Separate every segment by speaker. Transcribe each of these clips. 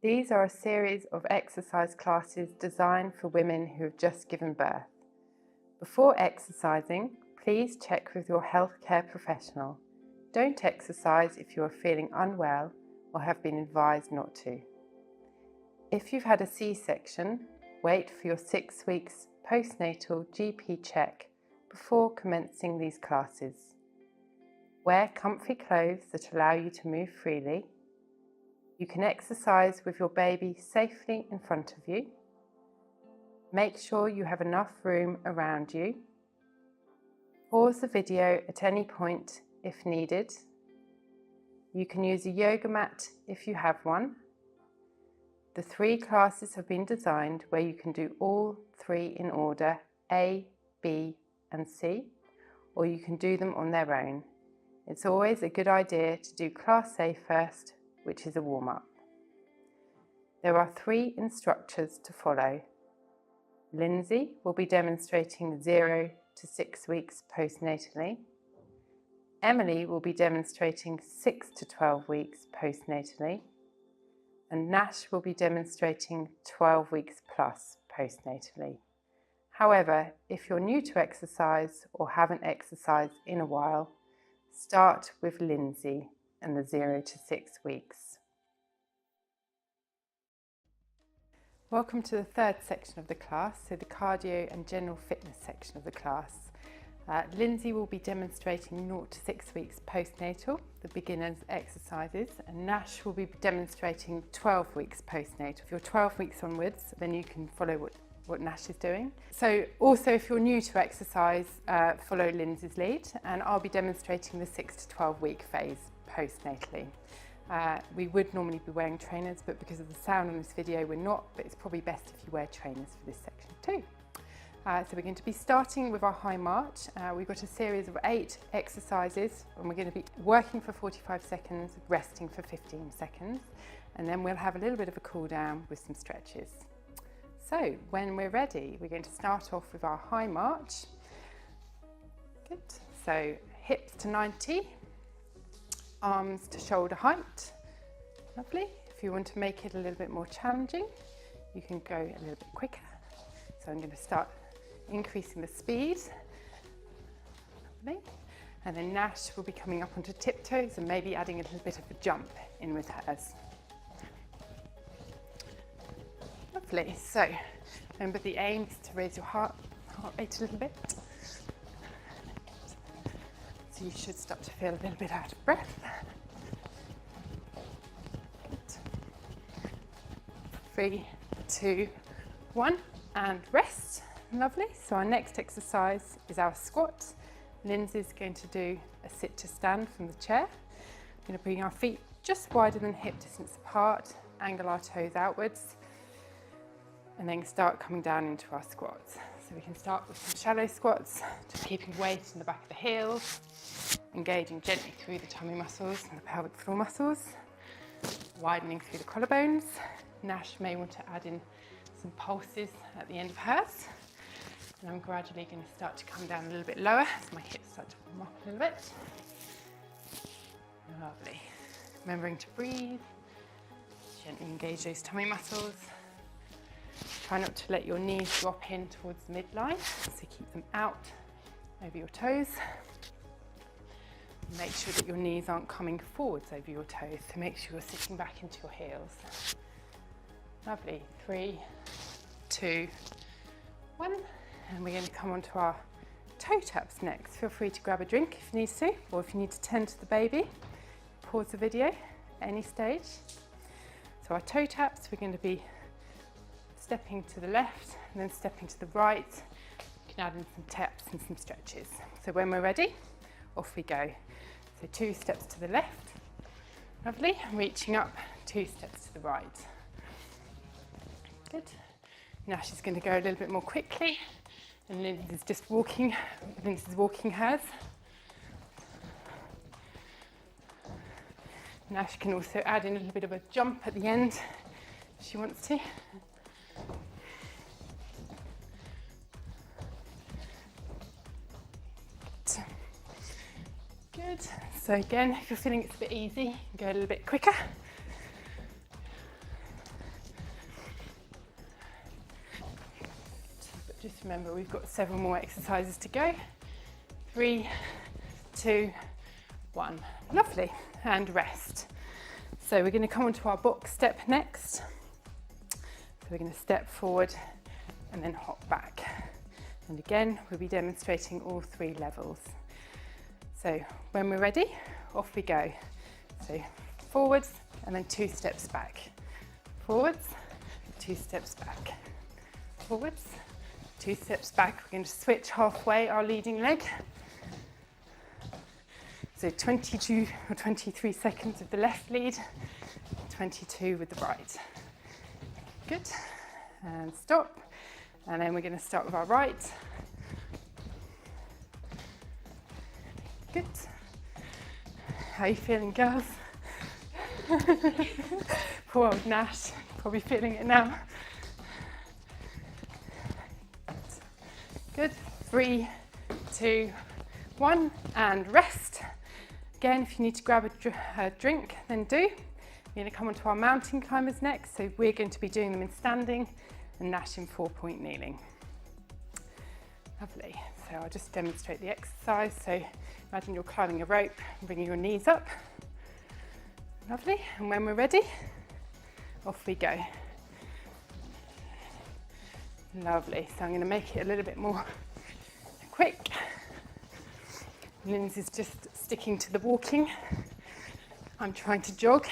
Speaker 1: These are a series of exercise classes designed for women who have just given birth. Before exercising, please check with your healthcare professional. Don't exercise if you are feeling unwell or have been advised not to. If you've had a C-section, wait for your 6 weeks postnatal GP check before commencing these classes. Wear comfy clothes that allow you to move freely. You can exercise with your baby safely in front of you. Make sure you have enough room around you. Pause the video at any point if needed. You can use a yoga mat if you have one. The 3 classes have been designed where you can do all 3 in order, A, B and C, or you can do them on their own. It's always a good idea to do class A first, which is a warm-up. There are 3 instructors to follow. Lindsay will be demonstrating 0 to 6 weeks postnatally. Emily will be demonstrating 6 to 12 weeks postnatally. And Nash will be demonstrating 12 weeks plus postnatally. However, if you're new to exercise or haven't exercised in a while, start with Lindsay and the 0 to 6 weeks. Welcome to the 3rd section of the class, so the cardio and general fitness section of the class. Lindsay will be demonstrating 0 to 6 weeks postnatal, the beginner's exercises, and Nash will be demonstrating 12 weeks postnatal. If you're 12 weeks onwards, then you can follow what Nash is doing. So also if you're new to exercise, follow Lindsay's lead, and I'll be demonstrating the 6 to 12 week phase postnatally. We would normally be wearing trainers, but because of the sound on this video we're not, but it's probably best if you wear trainers for this section too. So we're going to be starting with our high march. We've got a series of 8 exercises and we're going to be working for 45 seconds, resting for 15 seconds, and then we'll have a little bit of a cool down with some stretches. So when we're ready, we're going to start off with our high march. Good. So hips to 90, arms to shoulder height. Lovely. If you want to make it a little bit more challenging, you can go a little bit quicker. So I'm going to start increasing the speed. Lovely. And then Nash will be coming up onto tiptoes and maybe adding a little bit of a jump in with hers. Lovely. So remember, the aim is to raise your heart rate a little bit. So you should start to feel a little bit out of breath. Good. 3, 2, 1, and rest. Lovely. So our next exercise is our squat. Lindsay's going to do a sit to stand from the chair. We're going to bring our feet just wider than hip distance apart, angle our toes outwards, and then start coming down into our squats. So we can start with some shallow squats, just keeping weight in the back of the heels, engaging gently through the tummy muscles and the pelvic floor muscles, widening through the collarbones. Nash may want to add in some pulses at the end of hers. And I'm gradually going to start to come down a little bit lower as my hips start to warm up a little bit. Lovely. Remembering to breathe, gently engage those tummy muscles. Try not to let your knees drop in towards the midline, so keep them out over your toes. Make sure that your knees aren't coming forwards over your toes, so make sure you're sitting back into your heels. Lovely. 3, 2, 1. And we're going to come on to our toe taps next. Feel free to grab a drink if you need to, or if you need to tend to the baby, pause the video at any stage. So our toe taps, we're going to be stepping to the left and then stepping to the right. You can add in some taps and some stretches. So when we're ready, off we go. So 2 steps to the left. Lovely. Reaching up, 2 steps to the right. Good. Nash is going to go a little bit more quickly. And Lindsay's just walking. Lindsay's walking hers. Nash can also add in a little bit of a jump at the end if she wants to. Good. So again, if you're feeling it's a bit easy, go a little bit quicker. Remember, we've got 7 more exercises to go. 3, 2, 1. Lovely. And rest. So we're going to come onto our box step next. So we're going to step forward and then hop back. And again, we'll be demonstrating all 3 levels. So when we're ready, off we go. So forwards and then 2 steps back. Forwards, 2 steps back. Forwards, 2 steps back. We're going to switch halfway our leading leg. So 22 or 23 seconds with the left lead, 22 with the right. Good. And stop. And then we're going to start with our right. Good. How are you feeling, girls? Poor old Nash, probably feeling it now. Good. 3, 2, 1, and rest. Again, if you need to grab a drink, then do. We're going to come onto our mountain climbers next, so we're going to be doing them in standing and Nash in 4-point kneeling. Lovely. So I'll just demonstrate the exercise. So imagine you're climbing a rope and bringing your knees up. Lovely. And when we're ready, off we go. Lovely. So I'm going to make it a little bit more quick. Lindsay's just sticking to the walking. I'm trying to jog.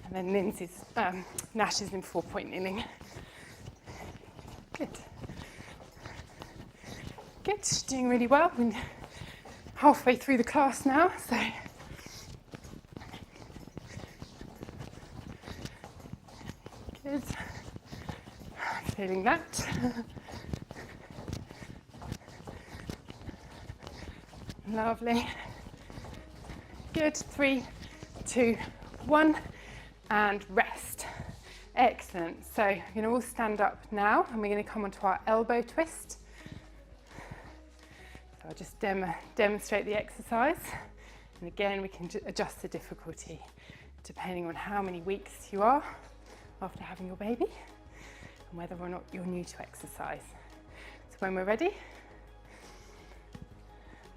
Speaker 1: And then Lindsay's, Nash is in 4-point kneeling. Good. Good, doing really well. We're halfway through the class now, so. Good. Feeling that. Lovely. Good. 3, 2, 1, and rest. Excellent. So you're going to all stand up now, and we're going to come onto our elbow twist. So I'll just demonstrate the exercise, and again we can adjust the difficulty depending on how many weeks you are after having your baby and whether or not you're new to exercise. So when we're ready,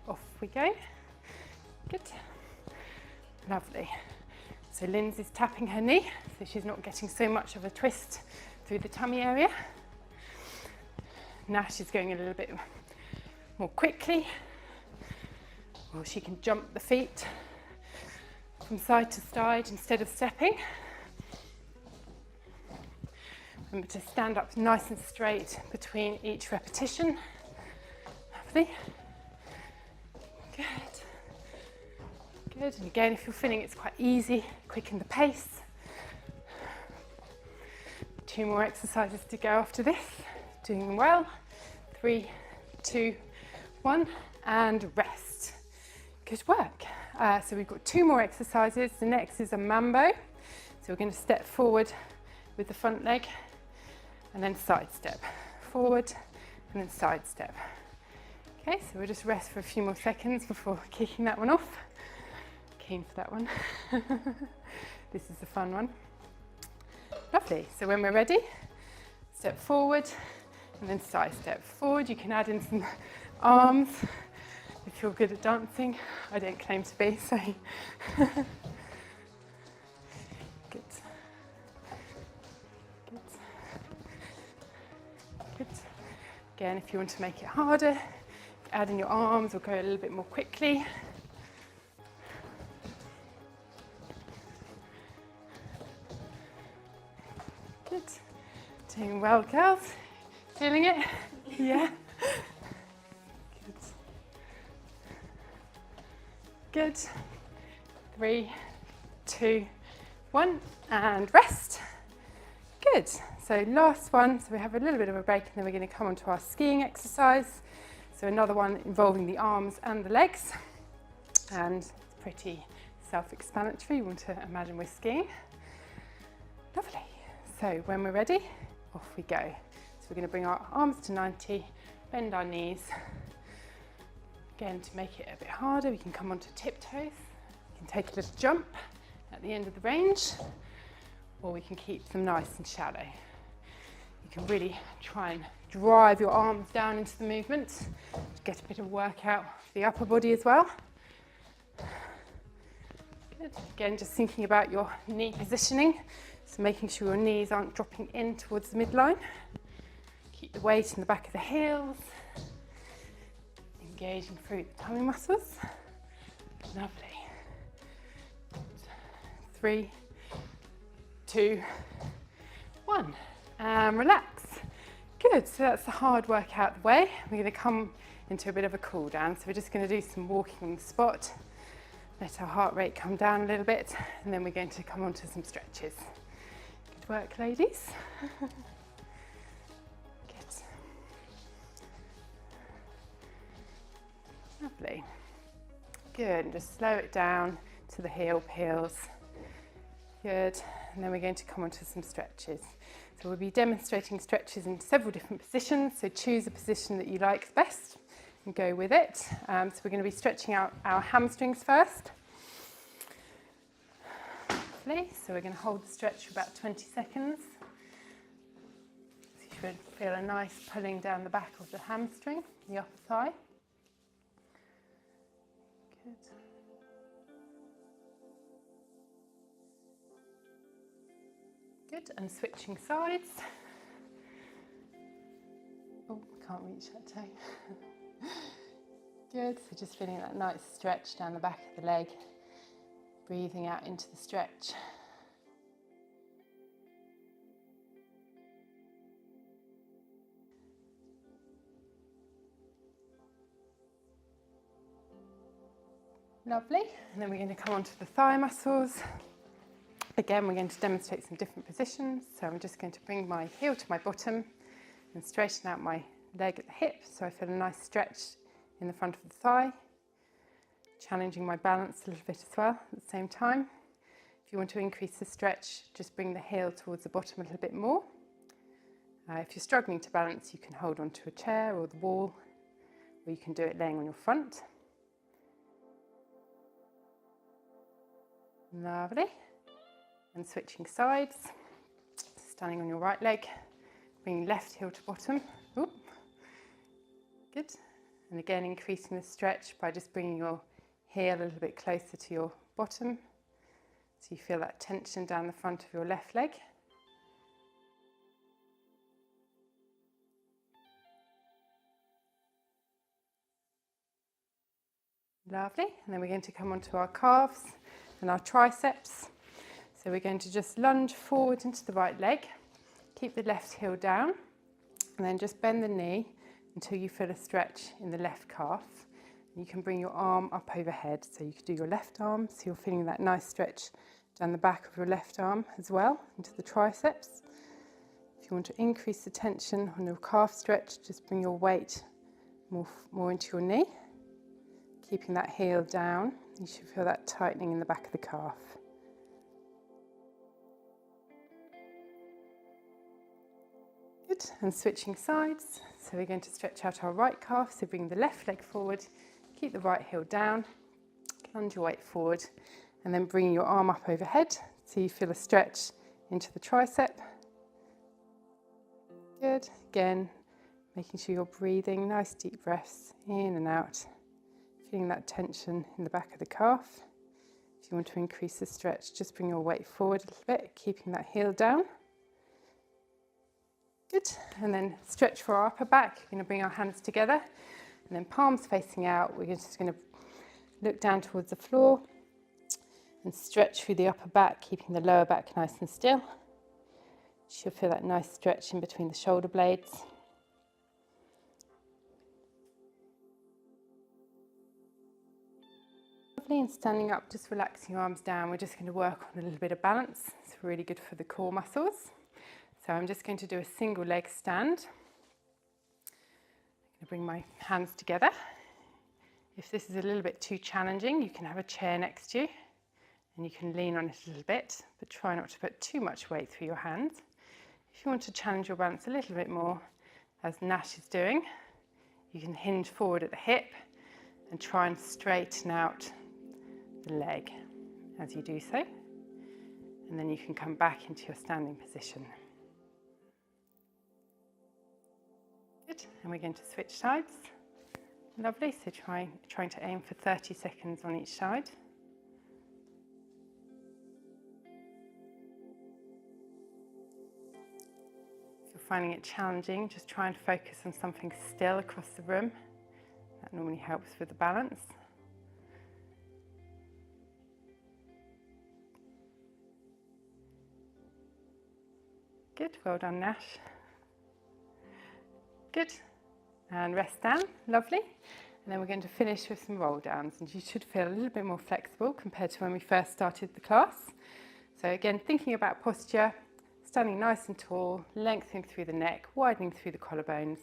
Speaker 1: off we go. Good. Lovely. So Lindsay's tapping her knee, so she's not getting so much of a twist through the tummy area. Nash is going a little bit more quickly, or she can jump the feet from side to side instead of stepping. Remember to stand up nice and straight between each repetition. Lovely. Good. Good. And again, if you're feeling it's quite easy, quicken the pace. 2 more exercises to go after this. Doing well. 3, 2, 1, and rest. Good work. So we've got 2 more exercises. The next is a mambo. So we're going to step forward with the front leg and then side step. Forward and then side step. Okay, so we'll just rest for a few more seconds before kicking that one off. Keen for that one. This is the fun one. Lovely. So when we're ready, step forward and then side step. Forward, you can add in some arms if you're good at dancing. I don't claim to be, so. Good. Good. Good. Again, if you want to make it harder, add in your arms or go a little bit more quickly. Good. Doing well, girls. Feeling it? Yeah. Good. 3, 2, 1, and rest. Good. So last one. So we have a little bit of a break, and then we're going to come on to our skiing exercise. So another one involving the arms and the legs, and it's pretty self-explanatory. You want to imagine we're skiing. Lovely. So when we're ready, off we go. So we're going to bring our arms to 90, bend our knees. Again, to make it a bit harder, we can come onto tiptoes. We can take a little jump at the end of the range, or we can keep them nice and shallow. You can really try and drive your arms down into the movement to get a bit of workout for the upper body as well. Good. Again, just thinking about your knee positioning, so making sure your knees aren't dropping in towards the midline. Keep the weight in the back of the heels, engaging through the tummy muscles. Lovely. 3, 2, 1, and relax. Good, so that's the hard work out the way. We're going to come into a bit of a cool down, so we're just going to do some walking on the spot, let our heart rate come down a little bit, and then we're going to come on to some stretches. Good work, ladies. Good. Lovely. Good, and just slow it down to the heel peels. Good, and then we're going to come on to some stretches. So we'll be demonstrating stretches in several different positions, so choose a position that you like best and go with it. So we're going to be stretching out our hamstrings first. Lovely. So we're going to hold the stretch for about 20 seconds. So you should feel a nice pulling down the back of the hamstring, the upper thigh. Good. Good, and switching sides. Oh, can't reach that toe. Good, so just feeling that nice stretch down the back of the leg, breathing out into the stretch. Lovely, and then we're going to come onto the thigh muscles. Again, we're going to demonstrate some different positions. So I'm just going to bring my heel to my bottom and straighten out my leg at the hip, so I feel a nice stretch in the front of the thigh, challenging my balance a little bit as well at the same time. If you want to increase the stretch, just bring the heel towards the bottom a little bit more. If you're struggling to balance, you can hold onto a chair or the wall, or you can do it laying on your front. Lovely. And switching sides, standing on your right leg, bring left heel to bottom. Ooh. Good. And again, increasing the stretch by just bringing your heel a little bit closer to your bottom, so you feel that tension down the front of your left leg. Lovely. And then we're going to come onto our calves and our triceps. So we're going to just lunge forward into the right leg, keep the left heel down, and then just bend the knee until you feel a stretch in the left calf. And you can bring your arm up overhead, so you can do your left arm, so you're feeling that nice stretch down the back of your left arm as well, into the triceps. If you want to increase the tension on your calf stretch, just bring your weight more into your knee, keeping that heel down. You should feel that tightening in the back of the calf. Good, and switching sides. So we're going to stretch out our right calf, so bring the left leg forward, keep the right heel down, lunge your weight forward, and then bring your arm up overhead, so you feel a stretch into the tricep. Good, again, making sure you're breathing, nice deep breaths in and out, feeling that tension in the back of the calf. If you want to increase the stretch, just bring your weight forward a little bit, keeping that heel down. Good, and then stretch for our upper back. We're going to bring our hands together, and then palms facing out. We're just going to look down towards the floor and stretch through the upper back, keeping the lower back nice and still. You should feel that nice stretch in between the shoulder blades. Lovely, and standing up, just relaxing your arms down. We're just going to work on a little bit of balance. It's really good for the core muscles. So I'm just going to do a single leg stand. I'm going to bring my hands together. If this is a little bit too challenging, you can have a chair next to you and you can lean on it a little bit, but try not to put too much weight through your hands. If you want to challenge your balance a little bit more, as Nash is doing, you can hinge forward at the hip and try and straighten out the leg as you do so. And then you can come back into your standing position. And we're going to switch sides. Lovely, so trying to aim for 30 seconds on each side. If you're finding it challenging, just try and focus on something still across the room. That normally helps with the balance. Good, well done Nash. Good, and rest down, lovely. And then we're going to finish with some roll downs, and you should feel a little bit more flexible compared to when we first started the class. So again, thinking about posture, standing nice and tall, lengthening through the neck, widening through the collarbones.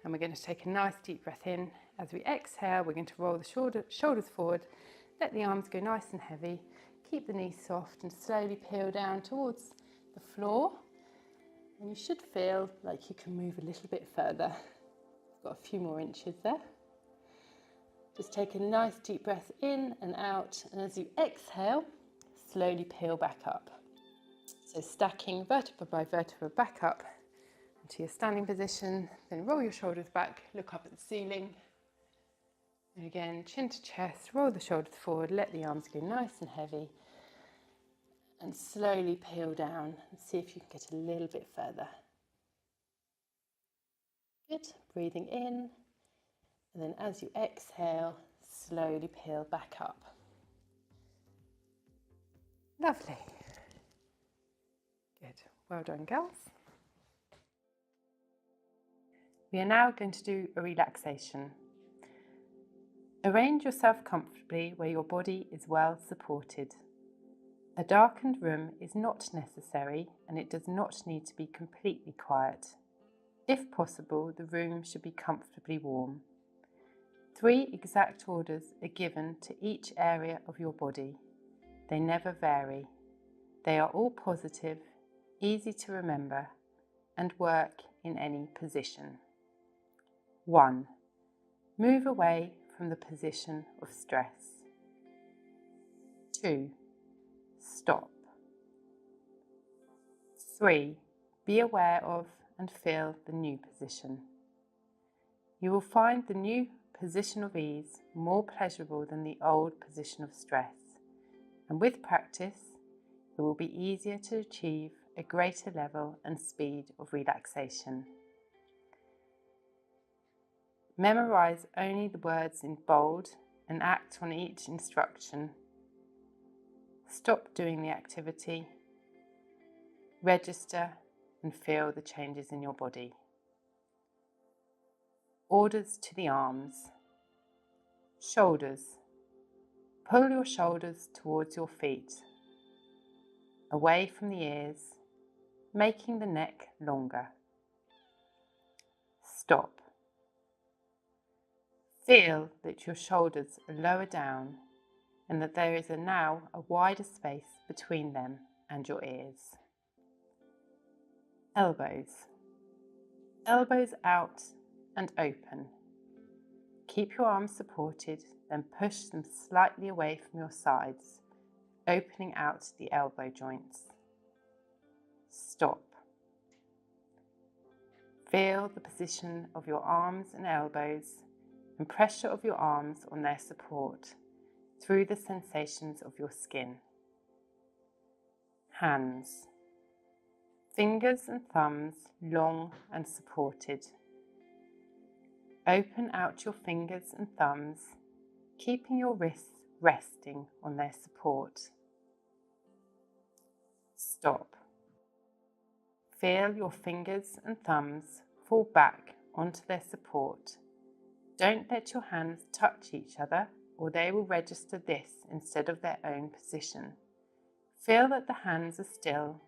Speaker 1: And we're going to take a nice deep breath in. As we exhale, we're going to roll the shoulders forward, let the arms go nice and heavy, keep the knees soft and slowly peel down towards the floor. And you should feel like you can move a little bit further. Got a few more inches there. Just take a nice deep breath in and out, and as you exhale, slowly peel back up. So stacking vertebra by vertebra back up into your standing position, then roll your shoulders back, look up at the ceiling. And again, chin to chest, roll the shoulders forward, let the arms go nice and heavy, and slowly peel down and see if you can get a little bit further. Good, breathing in, and then as you exhale, slowly peel back up. Lovely. Good, well done girls. We are now going to do a relaxation. Arrange yourself comfortably where your body is well supported. A darkened room is not necessary, and it does not need to be completely quiet. If possible, the room should be comfortably warm. 3 exact orders are given to each area of your body. They never vary. They are all positive, easy to remember, and work in any position. 1. Move away from the position of stress. 2. Stop. 3. Be aware of and feel the new position. You will find the new position of ease more pleasurable than the old position of stress, and with practice, it will be easier to achieve a greater level and speed of relaxation. Memorize only the words in bold and act on each instruction. Stop doing the activity, register and feel the changes in your body. Orders to the arms. Shoulders. Pull your shoulders towards your feet, away from the ears, making the neck longer. Stop. Feel that your shoulders are lower down and that there is now a wider space between them and your ears. Elbows. Elbows out and open. Keep your arms supported, then push them slightly away from your sides, opening out the elbow joints. Stop. Feel the position of your arms and elbows and pressure of your arms on their support through the sensations of your skin. Hands. Fingers and thumbs long and supported. Open out your fingers and thumbs, keeping your wrists resting on their support. Stop. Feel your fingers and thumbs fall back onto their support. Don't let your hands touch each other, or they will register this instead of their own position. Feel that the hands are still,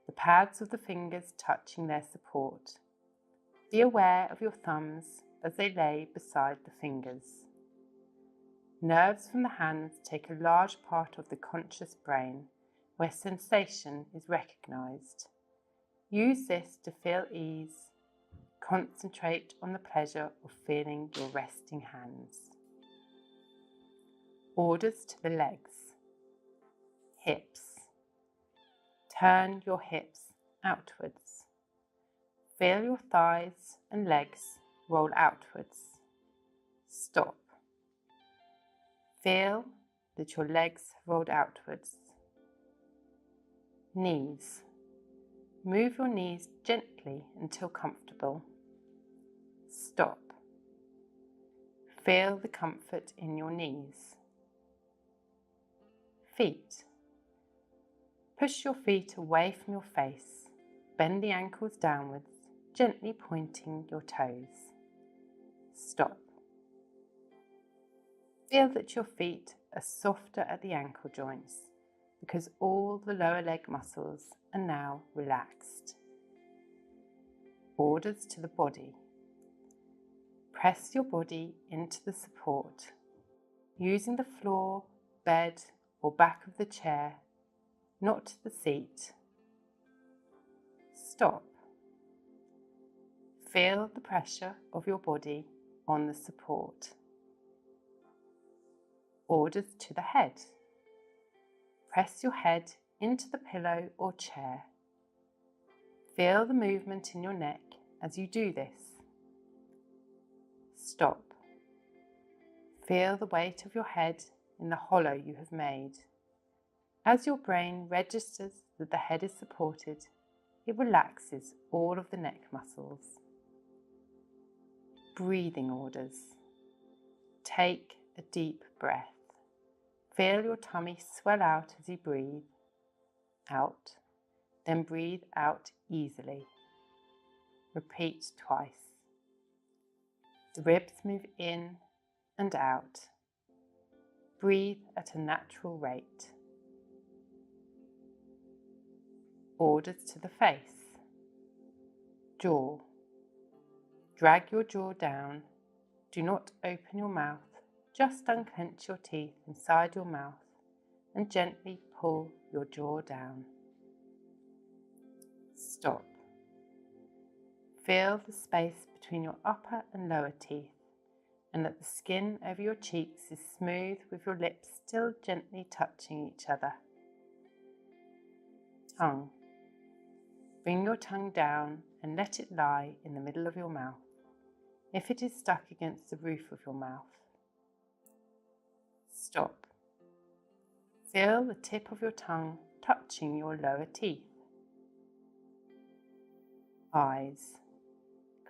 Speaker 1: the pads of the fingers touching their support. Be aware of your thumbs as they lay beside the fingers. Nerves from the hands take a large part of the conscious brain, where sensation is recognized. Use this to feel ease. Concentrate on the pleasure of feeling your resting hands. Orders to the legs. Hips. Turn your hips outwards. Feel your thighs and legs roll outwards. Stop. Feel that your legs have rolled outwards. Knees. Move your knees gently until comfortable. Stop. Feel the comfort in your knees. Feet. Push your feet away from your face. Bend the ankles downwards, gently pointing your toes. Stop. Feel that your feet are softer at the ankle joints because all the lower leg muscles are now relaxed. Orders to the body. Press your body into the support, using the floor, bed, or back of the chair, not the seat. Stop. Feel the pressure of your body on the support. Orders to the head. Press your head into the pillow or chair. Feel the movement in your neck as you do this. Stop. Feel the weight of your head in the hollow you have made. As your brain registers that the head is supported, it relaxes all of the neck muscles. Breathing orders. Take a deep breath. Feel your tummy swell out as you breathe. Out. Then breathe out easily. Repeat twice. The ribs move in and out. Breathe at a natural rate. Orders to the face. Jaw. Drag your jaw down. Do not open your mouth. Just unclench your teeth inside your mouth and gently pull your jaw down. Stop. Feel the space between your upper and lower teeth and that the skin over your cheeks is smooth with your lips still gently touching each other. Tongue. Bring your tongue down and let it lie in the middle of your mouth, if it is stuck against the roof of your mouth. Stop. Feel the tip of your tongue touching your lower teeth. Eyes.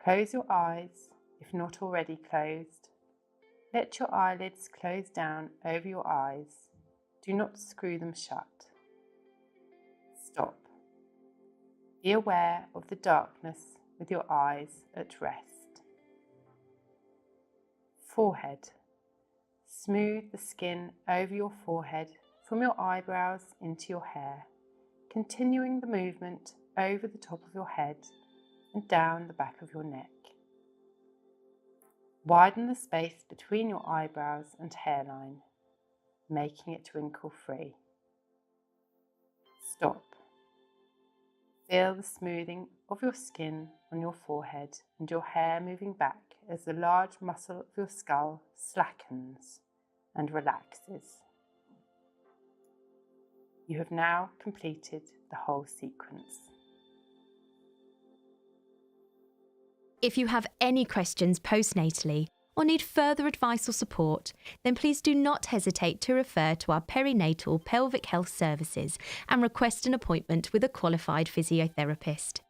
Speaker 1: Close your eyes, if not already closed. Let your eyelids close down over your eyes. Do not screw them shut. Stop. Be aware of the darkness with your eyes at rest. Forehead. Smooth the skin over your forehead from your eyebrows into your hair, continuing the movement over the top of your head and down the back of your neck. Widen the space between your eyebrows and hairline, making it wrinkle-free. Stop. Feel the smoothing of your skin on your forehead and your hair moving back as the large muscle of your skull slackens and relaxes. You have now completed the whole sequence.
Speaker 2: If you have any questions postnatally or need further advice or support, then please do not hesitate to refer to our perinatal pelvic health services and request an appointment with a qualified physiotherapist.